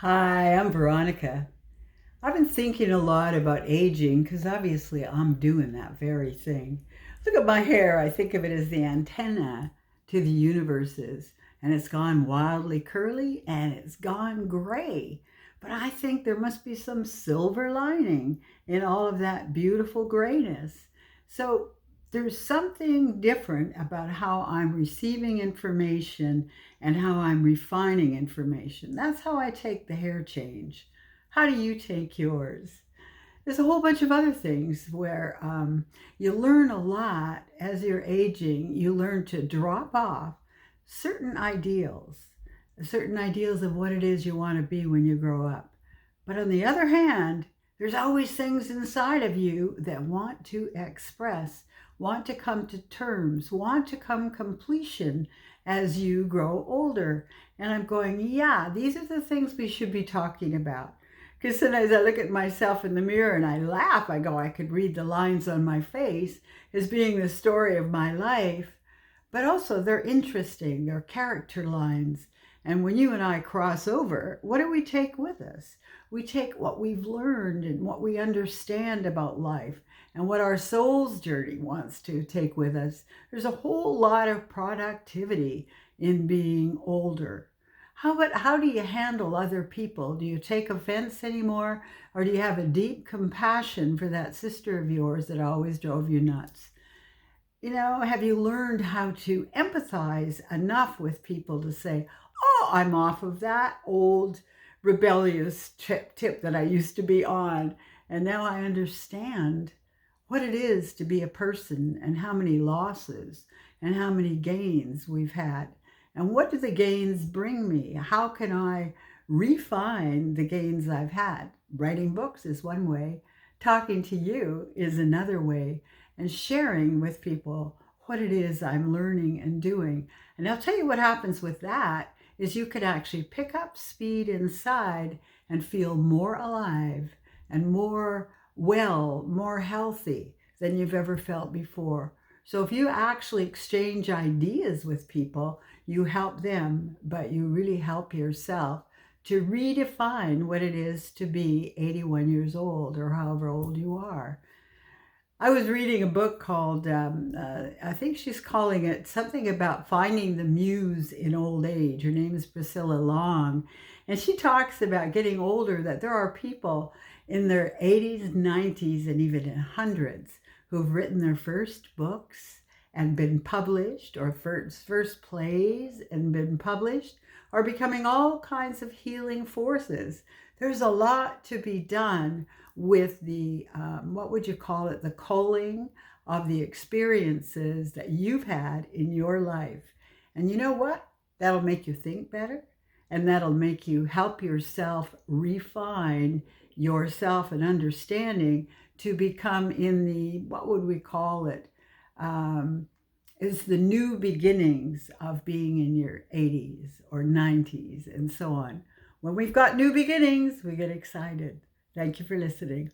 Hi, I'm Veronica. I've been thinking a lot about aging because obviously I'm doing that very thing. Look at my hair. I think of it as the antenna to the universes, and it's gone wildly curly and it's gone gray. But I think there must be some silver lining in all of that beautiful grayness. So there's something different about how I'm receiving information and how I'm refining information. That's how I take the hair change. How do you take yours? There's a whole bunch of other things where you learn a lot as you're aging. You learn to drop off certain ideals, certain ideals of what it is you want to be when you grow up. But on the other hand, there's always things inside of you that want to express, want to come to terms, want to come completion as you grow older. And I'm going, yeah, these are the things we should be talking about. Because sometimes I look at myself in the mirror and I laugh. I go, I could read the lines on my face as being the story of my life, but also they're interesting. They're character lines. And when you and I cross over, what do we take with us? We take what we've learned and what we understand about life and what our soul's journey wants to take with us. There's a whole lot of productivity in being older. How do you handle other people? Do you take offense anymore? Or do you have a deep compassion for that sister of yours that always drove you nuts? Have you learned how to empathize enough with people to say, oh, I'm off of that old rebellious tip that I used to be on. And now I understand what it is to be a person and how many losses and how many gains we've had. And what do the gains bring me? How can I refine the gains I've had? Writing books is one way. Talking to you is another way, and sharing with people what it is I'm learning and doing. And I'll tell you what happens with that is you could actually pick up speed inside and feel more alive and more well, more healthy than you've ever felt before. So if you actually exchange ideas with people, you help them, but you really help yourself to redefine what it is to be 81 years old or however old you are. I was reading a book called, I think she's calling it something about finding the muse in old age. Her name is Priscilla Long. And she talks about getting older, that there are people in their 80s, 90s, and even in hundreds who've written their first books and been published, or first plays and been published, or becoming all kinds of healing forces. There's a lot to be done with the, what would you call it, the culling of the experiences that you've had in your life. And you know what? That'll make you think better, and that'll make you help yourself refine yourself and understanding to become in the, what would we call it? Is the new beginnings of being in your 80s or 90s and so on. When we've got new beginnings, we get excited. Thank you for listening.